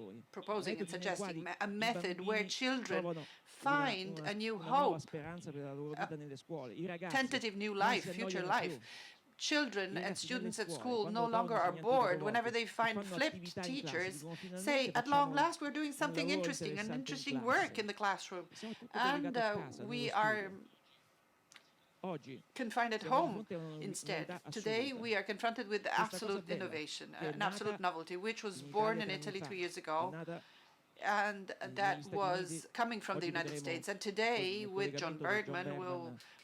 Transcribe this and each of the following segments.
valori. proposing and Metodi nei suggesting quali a i method where bambini children trovano find a new una nuova hope, speranza per la loro vita nelle scuole. I ragazzi tentative new non si life, future annoiano life. più. children and students at school no longer are bored, whenever they find flipped teachers, say, at long last, we're doing something interesting, an interesting work in the classroom. And we are confined at home instead. Today, we are confronted with absolute innovation, an absolute novelty, which was born in Italy 2 years ago, and that was coming from the United States. And today, with John Bergman,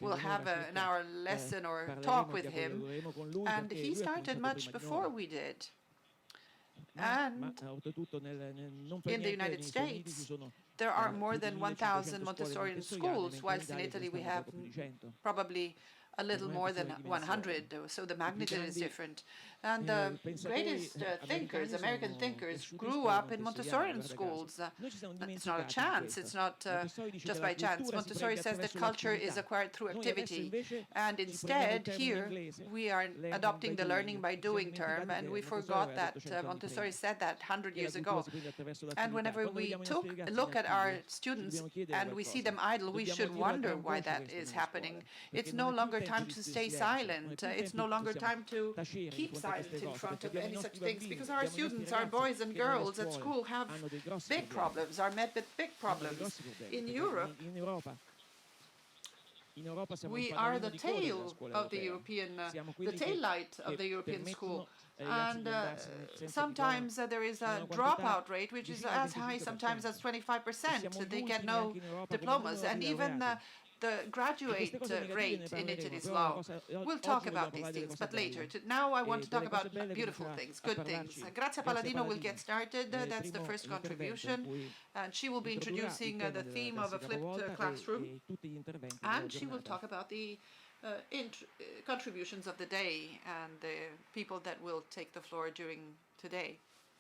we'll have an hour lesson or talk with him. And he started much before we did. And in the United States, there are more than 1,000 Montessorian schools, whilst in Italy we have probably a little more than 100, so the magnitude is different. And the greatest thinkers, American thinkers, grew up in Montessorian schools. It's not a chance, it's not just by chance. Montessori says that culture is acquired through activity. And instead, here, we are adopting the learning by doing term, and we forgot that Montessori said that 100 years ago. And whenever we look at our students and we see them idle, we should wonder why that is happening. It's no longer time to stay silent. It's no longer time to keep silent in front of any such things, because our students, our boys and girls at school have big problems, are met with big problems. In Europe, we are the tail of the European, the tail light of the European school. And sometimes there is a dropout rate which is as high sometimes as 25%. They get no diplomas, and even the graduate rate in Italy is low. We'll talk about these things, but later. Now I want to talk about beautiful things, good things. Grazia Palladino will get started. That's the first contribution. And she will be introducing the theme of a flipped classroom. And she will talk about the contributions of the day and the people that will take the floor during today.